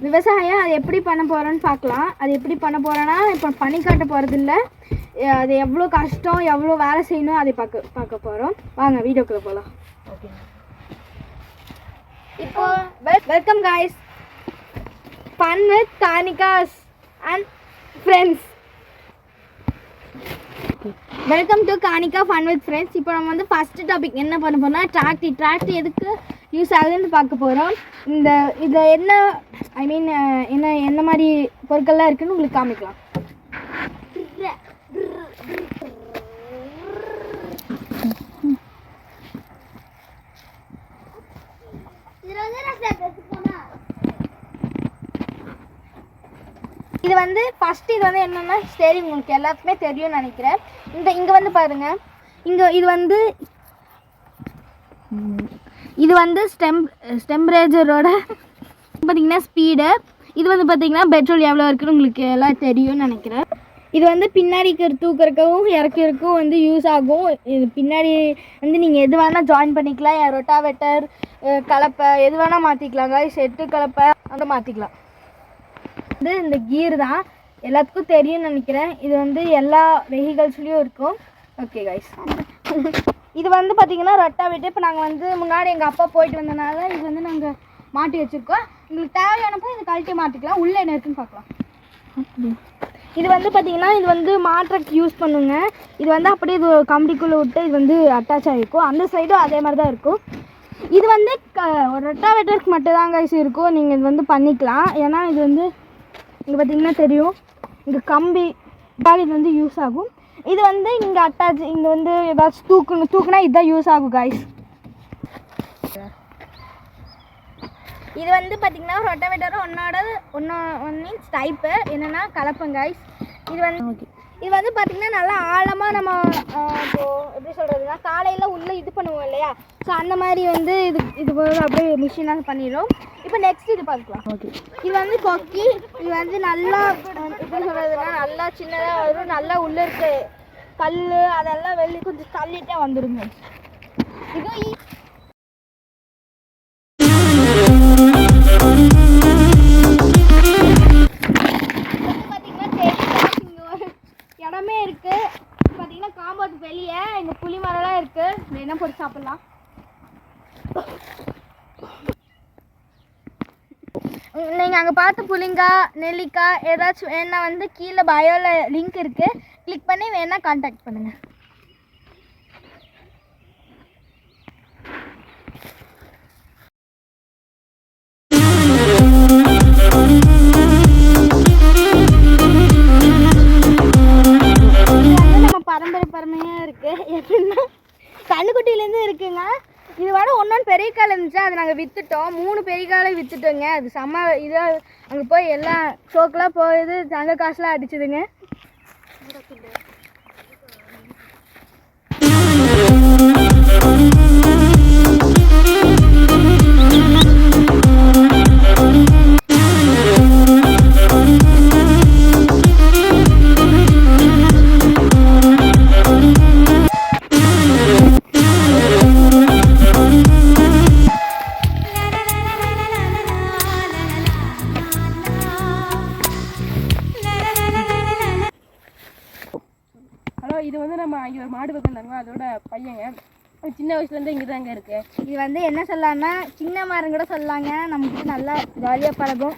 விவசாயம் அது எப்படி பண்ண போகிறோன்னு பார்க்கலாம். அது எப்படி பண்ண போகிறேன்னா இப்போ பண்ணி காட்ட போகிறதில்ல, அது எவ்வளோ கஷ்டம் எவ்வளோ வேலை செய்யணும் அதை பார்க்க போகிறோம். வாங்க வீடியோக்குள்ளே போகலாம். ஓகே, இப்போ welcome guys, fun with Kanika's and friends. Welcome to Kanika fun with friends. இப்போ நம்ம வந்து ஃபஸ்ட்டு டாபிக் என்ன பண்ண போகிறோம்னா டிராக்டர் எதுக்கு யூஸ் ஆகுதுன்னு பார்க்க போகிறோம். இதில் என்ன என்ன மாதிரி பொருட்கள்லாம் இருக்குதுன்னு உங்களுக்கு காமிக்கலாம். இது வந்து ஃபஸ்ட்டு இது வந்து என்னென்னா ஸ்டேரிங், உங்களுக்கு எல்லாத்துக்குமே தெரியும்னு நினைக்கிறேன். இங்கே வந்து பாருங்கள், இது வந்து ஸ்டெம்பரேச்சரோட பார்த்திங்கன்னா ஸ்பீடு. இது வந்து பார்த்திங்கன்னா பெட்ரோல் எவ்வளோ இருக்குன்னு உங்களுக்கு எல்லாம் தெரியும்னு நினைக்கிறேன். இது வந்து பின்னாடி தூக்கிறதுக்கும் இறக்கிறதுக்கும் வந்து யூஸ் ஆகும். இது பின்னாடி வந்து நீங்கள் எது வேணால் ஜாயின் பண்ணிக்கலாம். ரொட்டாவேட்டர், கலப்பை எது வேணால் மாற்றிக்கலாங்க. செட்டு கலப்பை அந்த மாற்றிக்கலாம். வந்து இந்த கீர் தான் எல்லாத்துக்கும் தெரியும்னு நினைக்கிறேன். இது வந்து எல்லா வெஹிக்கல்ஸ்லேயும் இருக்கும். ஓகே கைஸ், இது வந்து பார்த்திங்கன்னா ரொட்டாவேட்டர். இப்போ நாங்கள் வந்து முன்னாடி எங்கள் அப்பா போயிட்டு வந்தனால இது வந்து நாங்கள் மாட்டி வச்சுருக்கோம். உங்களுக்கு தேவையானப்போ இது கழட்டி மாட்டிக்கலாம். உள்ளே என்ன இருக்குன்னு பார்க்கலாம். இது வந்து பார்த்திங்கன்னா இது வந்து மாட்டுறதுக்கு யூஸ் பண்ணுங்க. இது வந்து அப்படியே இது கம்பிக்குள்ளே விட்டு இது வந்து அட்டாச் ஆகிருக்கும். அந்த சைடும் அதே மாதிரி தான் இருக்கும். இது வந்து ரொட்டாவேட்டருக்கு மட்டும்தான் கைஸ் இருக்கும். நீங்கள் இது வந்து பண்ணிக்கலாம். ஏன்னா இது வந்து இங்கே பார்த்திங்கன்னா தெரியும், இங்கே கம்பி இது வந்து யூஸ் ஆகும். இது வந்து இங்கே அட்டாச், இங்கே வந்து ஏதாச்சும் தூக்குனா இதுதான் யூஸ் ஆகும் கைஸ். இது வந்து பார்த்திங்கன்னா ரொட்டாவேட்டரும் ஒன் மீன்ஸ் டைப்பு என்னென்னா கலப்பம் கைஸ். இது வந்து பார்த்திங்கன்னா நல்லா ஆழமாக நம்ம எப்படி சொல்கிறதுனா காலையில் உள்ளே இது பண்ணுவோம் இல்லையா, ஸோ அந்த மாதிரி வந்து இது அப்படியே மிஷினாக பண்ணிடும். இப்போ நெக்ஸ்ட் இது பார்க்கலாம். ஓகே, இது வந்து கொக்கி. இது வந்து நல்லா எப்படி சொல்கிறதுனா நல்லா சின்னதாக வரும். நல்லா உள்ளே இருக்க கல் அதெல்லாம் வெளியே கொஞ்சம் தள்ளிட்டே வந்துடுங்க. இதுவும் இடமே இருக்குது. பார்த்தீங்கன்னா காம்பவுண்ட் வெளியே இங்கே புளி மரம்லாம் இருக்குது. என்ன போட்டு சாப்பிட்லாம். நீங்கள் அங்கே பார்த்து புளிங்காய், நெல்லிக்காய் ஏதாச்சும் வேணால் வந்து கீழே பயோவில் லிங்க் இருக்குது, கிளிக் பண்ணி வேணால் கான்டாக்ட் பண்ணுங்கள். பரம்பரையாக இருக்குது. எப்படின்னா கண்ணுக்குட்டியிலேருந்து இருக்குங்க. இது வர ஒன்று பெரிய காலை இருந்துச்சு, அதை நாங்கள் விற்றுட்டோம். 3 பெரிய காலை விற்றுட்டோங்க. அது செம்ம இதாக அங்கே போய் எல்லாம் ஷோக்கெலாம் போகுது, தங்க காசுலாம் அடிச்சுதுங்க. இது வந்து நம்ம இங்கே ஒரு மாடு பார்த்துருந்தாங்க, அதோட பையங்க சின்ன வயசுலேருந்து இங்கே தாங்க இருக்குது. இது வந்து என்ன சொல்லலாம்னா சின்ன மரம் கூட சொல்லாங்க. நமக்கு நல்லா ஜாலியாக பழகும்.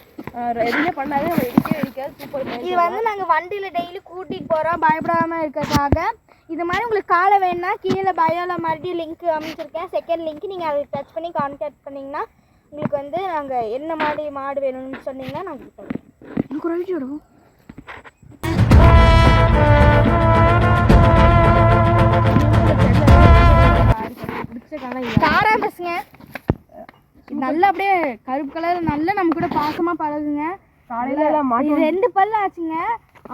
எதுவுமே பண்ணாது, நம்ம எடுக்காது. சூப்பர். இது வந்து நாங்கள் வண்டியில் டெய்லி கூட்டிகிட்டு போகிறோம் பயப்படாமல் இருக்கிறதுக்காக. இது மாதிரி உங்களுக்கு காலை வேணுன்னா கீழே பயோவில் மறுபடியும் லிங்க் அமைச்சிருக்கேன், செகண்ட் லிங்க். நீங்கள் அதை டச் பண்ணி கான்டாக்ட் பண்ணிங்கன்னா உங்களுக்கு வந்து நாங்கள் என்ன மாதிரி மாடு வேணும்னு சொன்னீங்கன்னா நாங்கள் தருவோம். எனக்கு ஒரு ஐடியா வரும். தாரா பசங்க நல்லா அப்படியே கருப்பு கலர் நல்லா நம்ம கூட பாசமாக பழகுங்க. காலையில் 2 பல்லு ஆச்சுங்க.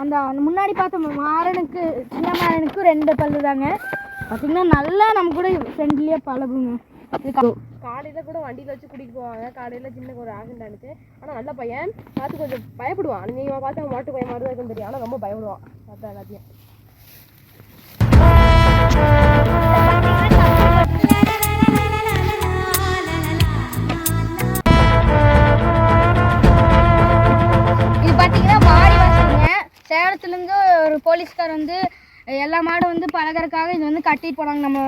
அந்த முன்னாடி பார்த்த மாறனுக்கு சின்ன மாறனுக்கு 2 பல்லு தாங்க. பார்த்திங்கன்னா நல்லா நம்ம கூட ஃப்ரெண்ட்லியாக பழகுங்க. காலையில் கூட வண்டியில் வச்சு கூட்டிகிட்டு போவாங்க. காலையில் சின்ன ஒரு ஆக்சிடென்ட் ஆனிச்சு. ஆனால் நல்ல பையன், பார்த்து கொஞ்சம் பயப்படுவான். நீங்கள் பார்த்தா மாட்டு பையன் மாதிரி தான் இருக்குன்னு தெரியும், ஆனால் ரொம்ப பயப்படுவான் பார்த்தா எல்லாத்தையும். தூரத்துலேருந்து ஒரு போலீஸ்கார் வந்து எல்லா மாடும் வந்து பழகிறதுக்காக இது வந்து கட்டிட்டு போனாங்க நம்ம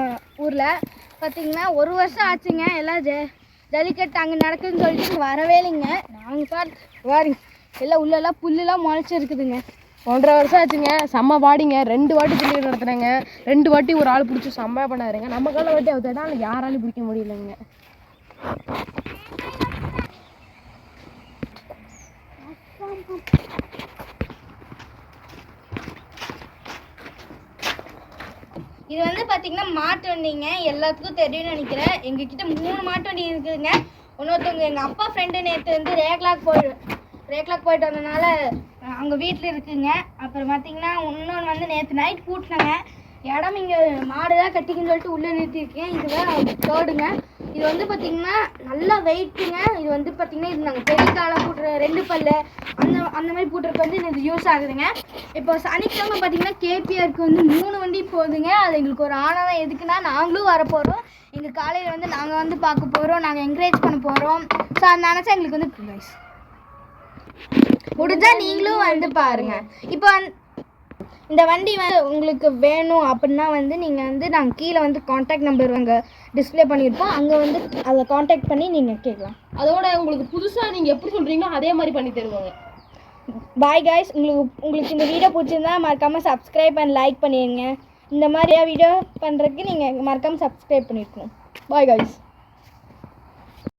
ஊரில். பார்த்திங்கன்னா 1 வருஷம் ஆச்சுங்க. எல்லாம் ஜல்லிக்கட்டு அங்கே நடக்குதுன்னு சொல்லிட்டு இங்கே வரவே இல்லைங்க. நாங்கள் பாருங்க எல்லாம் உள்ளெல்லாம் புல்லுலாம் முளைச்சிருக்குதுங்க. 1.5 வருஷம் ஆச்சுங்க. செம்ம பாடிங்க. 2 வாட்டி ஜல்லிக்கட்டு நடத்துனாங்க. 2 வாட்டி ஒரு ஆள் பிடிச்சி செம்மையாக பண்ணாருங்க. நம்ம கால வாட்டி அவுத்தாட்டா ஆனால் யாராலையும் பிடிக்க முடியலைங்க. இது வந்து பார்த்திங்கன்னா மாட்டு வண்டிங்க. எல்லாத்துக்கும் தெரியும்னு நினைக்கிறேன். எங்ககிட்ட 3 மாட்டு வண்டி இருக்குதுங்க. இன்னொருத்தவங்க எங்கள் அப்பா ஃப்ரெண்டு நேற்று வந்து ரேக்லாக் போயிட்டு வந்ததுனால அவங்க வீட்டில் இருக்குங்க. அப்புறம் பார்த்திங்கன்னா இன்னொன்று வந்து நேற்று நைட் பூட்டினாங்க. இடம் இங்கே மாடு தான் கட்டிக்குன்னு சொல்லிட்டு உள்ளே நிறுத்திருக்கேன். இதுதான் தோடுங்க. இது வந்து பார்த்திங்கன்னா நல்லா வெயிட்டுங்க. இது வந்து பார்த்திங்கன்னா இது நாங்கள் பெரிய காலை பூட்டுற 2 பல்லு அந்த மாதிரி பூட்டுறதுக்கு வந்து இது யூஸ் ஆகுதுங்க. இப்போ சனிக்கிழமை பார்த்திங்கன்னா கேபிஆருக்கு வந்து 3 வண்டி போகுதுங்க. அது எங்களுக்கு ஒரு ஆனந்தம். எதுக்குன்னா நாங்களும் வரப்போகிறோம். எங்கள் காலையில் வந்து நாங்கள் வந்து பார்க்க போகிறோம். நாங்கள் என்கரேஜ் பண்ண போகிறோம். ஸோ அது நினச்சா எங்களுக்கு வந்து ப்ரைஸ் முடிஞ்சா நீங்களும் வந்து பாருங்கள். இப்போ இந்த வண்டி வந்து உங்களுக்கு வேணும் அப்படின்னா வந்து நீங்கள் வந்து நாங்கள் கீழே வந்து காண்டாக்ட் நம்பர் அங்கே டிஸ்பிளே பண்ணியிருப்போம். அங்கே வந்து அதை காண்டாக்ட் பண்ணி நீங்கள் கேட்கலாம். அதோட உங்களுக்கு புதுசாக நீங்கள் எப்படி சொல்கிறீங்களோ அதே மாதிரி பண்ணி தருவாங்க. Bye guys. உங்களுக்கு இந்த வீடியோ பிடிச்சிருந்தா மறக்காமல் சப்ஸ்கிரைப் அண்ட் லைக் பண்ணிடுங்க. இந்த மாதிரி வீடியோ பண்ணுறதுக்கு நீங்கள் மறக்காமல் சப்ஸ்கிரைப் பண்ணியிருக்கணும். Bye guys.